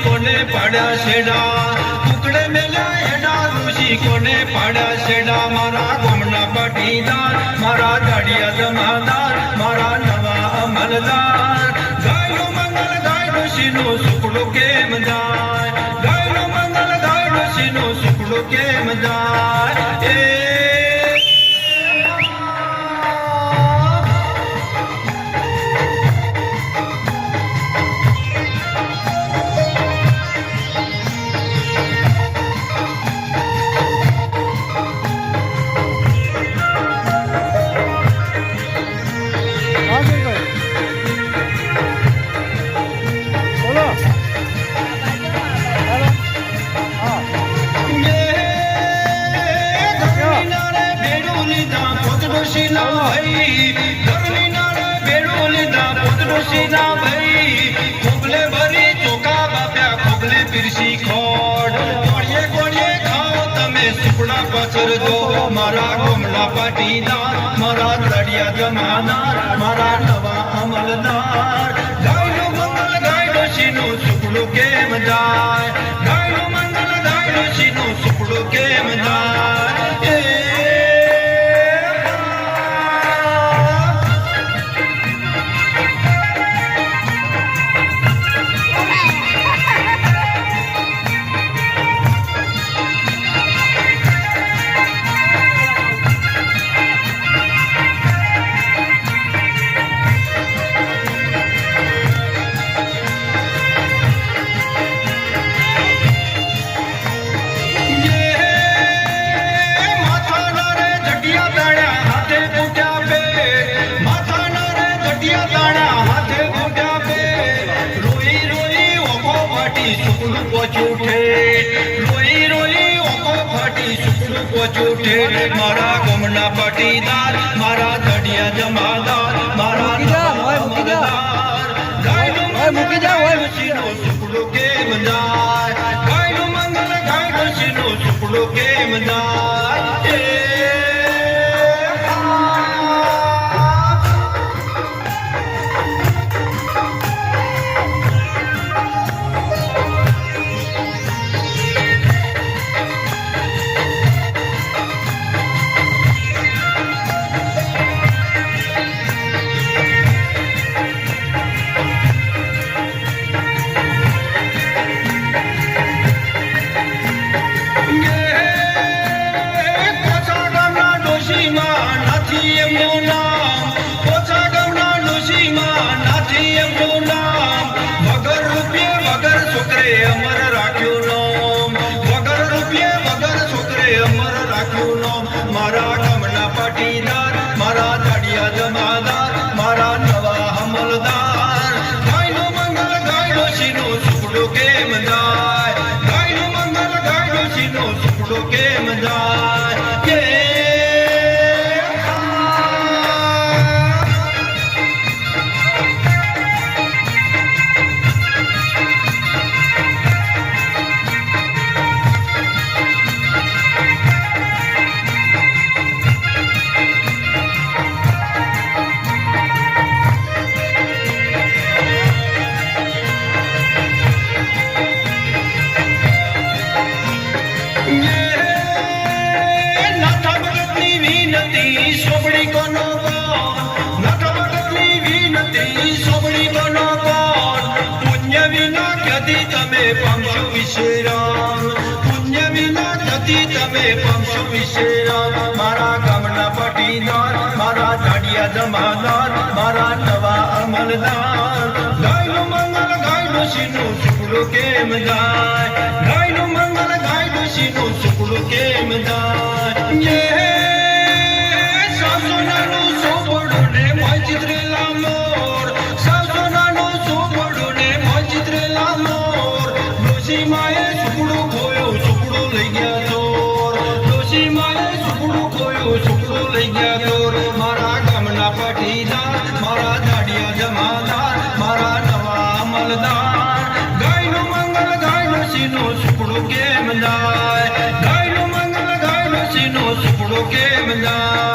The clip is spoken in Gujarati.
કોને પાડ્યા છેડા ટુકડે મેલ્યા એડા ઋષિ કોને પાડ્યા છેડા મારા ગોમના પાટીદાર મારા દાડિયા જમાદાર મારા નવા અમલદાર ગાયનો મંગલ ગાય ઋષિનો સુકડો કેમ જાય ગાયનો મંગલ ગાય ઋષિનો સુકડો કેમ જાય મારા ગોમના પાટીદાર મારા દાડિયા જમાદાર મારા નવા અમલદાર ગાયનો મંગલ ગાય ઋષિનો સુકડો કેમ જાય ગાયનો મંગલ ગાય ઋષિનો સુકડો કેમ જાય મારા ગોમના પાટીદાર મારા દાડિયા જમાદાર મારા અમલદાર ગાયનો મંગલ ગાય ઋષિનો સુકડો કેમ જાય ગાયનો મંગલ ગાય ઋષિનો સુકડો કેમ જાય મારા ગમના પાટીદાર મારા દાડિયા જમાદાર મારા નવા અમલદાર ગાયનો મંગલ ગાય ઋષિનો સુકડો કેમ જાય ગાયનો મંગલ ગાય ઋષિનો સુકડો કેમ જાય તમે પામશો વિશેરામ પુણ્ય વિના થતી તમે પામશો વિશેરામ મારા ગામના પાટીદાર મારા ધાડિયા જમાદાર મારા નવા અમલદાર ગાયનું મંગલ ગાયનું સીનું સુકડું કેમ જાય ગાયનું મંગલ ગાયનું સીનું સુકડું કેમ જાય સાસોનાનું સોપડું ને મોય ચિત્રેલા મોર સાસોનાનું સોપડું ને મોય ચિત્રેલા મોર ડોશી માએ સુકડું ખોયું સુકડું લઈ ગયા ચોર ડોશી માએ સુકડું ખોયું સુકડું લઈ ગયા ચોર મારા ગામના પાટીદાર મારા ધાડિયા જમાદાર મારા નવા અમલદાર ગાયનું મંગલ ગાયનું સીનું સુકડું કેમ જાય ગાયનું મંગલ ગાયનું સીનું સુકડું કેમ જાય